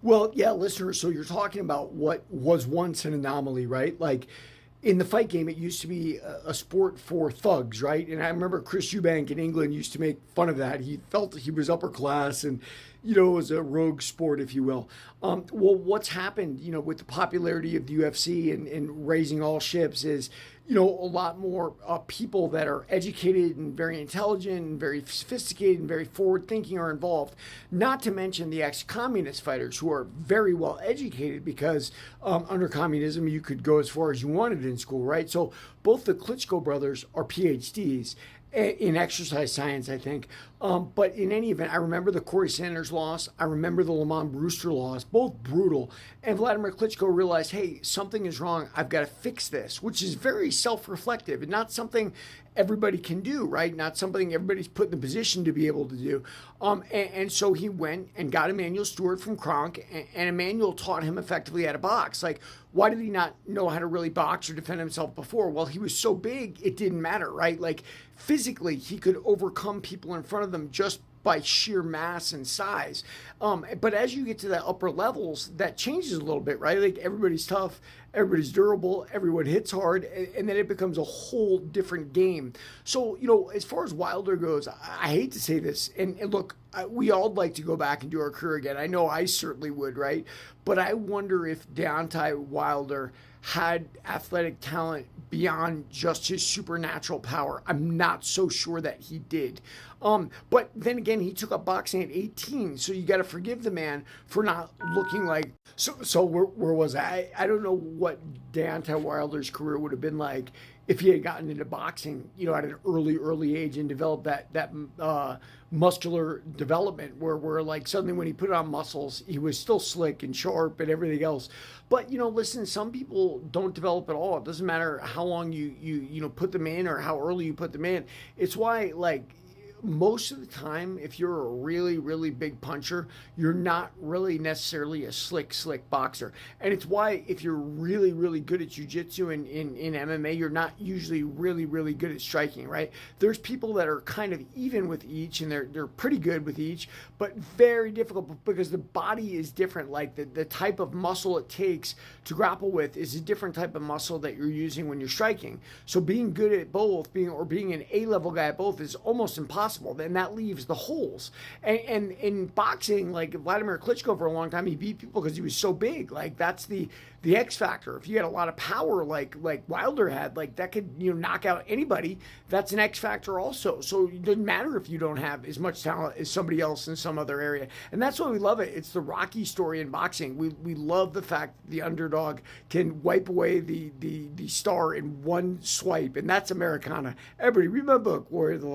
Well, yeah, listeners, so you're talking about what was once an anomaly, right? Like in the fight game, it used to be a sport for thugs, right? And I remember Chris Eubank in England used to make fun of that. He felt he was upper class and, it was a rogue sport, if you will. Well, what's happened, with the popularity of the UFC and raising all ships is, a lot more people that are educated and very intelligent and very sophisticated and very forward thinking are involved. Not to mention the ex communist fighters who are very well educated because under communism you could go as far as you wanted in school, right? So both the Klitschko brothers are PhDs in exercise science, I think. But in any event, I remember the Corey Sanders loss. I remember the Lamont Brewster loss, both brutal. And Vladimir Klitschko realized, hey, something is wrong. I've got to fix this, which is very self-reflective and not something everybody can do, right? Not something everybody's put in the position to be able to do. And so he went and got Emmanuel Stewart from Kronk, and Emmanuel taught him effectively how to box. Like, why did he not know how to really box or defend himself before? Well, he was so big, it didn't matter, right? Like, physically, he could overcome people in front of them just by sheer mass and size. But as you get to the upper levels, that changes a little bit, right? Like everybody's tough, everybody's durable, everyone hits hard, and then it becomes a whole different game. So, as far as Wilder goes, I hate to say this, and look, we all like to go back and do our career again. I know I certainly would, right? But I wonder if Deontay Wilder had athletic talent beyond just his supernatural power. I'm not so sure that he did. But then again, he took up boxing at 18, so you got to forgive the man for not looking like. So where was I don't know what Deontay Wilder's career would have been like if he had gotten into boxing, at an early age and developed that muscular development where like suddenly when he put on muscles, he was still slick and sharp and everything else. But listen, some people don't develop at all. It doesn't matter how long you put them in or how early you put them in. It's why like most of the time, if you're a really, really big puncher, you're not really necessarily a slick boxer. And it's why if you're really, really good at jujitsu and in MMA, you're not usually really, really good at striking, right? There's people that are kind of even with each and they're pretty good with each, but very difficult because the body is different. Like the type of muscle it takes to grapple with is a different type of muscle that you're using when you're striking. So being good at both, being an A-level guy at both is almost impossible. Then that leaves the holes. And in boxing, like Vladimir Klitschko for a long time, he beat people because he was so big. Like that's the X factor. If you had a lot of power, like Wilder had, like that could knock out anybody. That's an X factor also. So it doesn't matter if you don't have as much talent as somebody else in some other area. And that's why we love it. It's the Rocky story in boxing. We love the fact that the underdog can wipe away the star in one swipe, and that's Americana. Everybody remember Warrior of the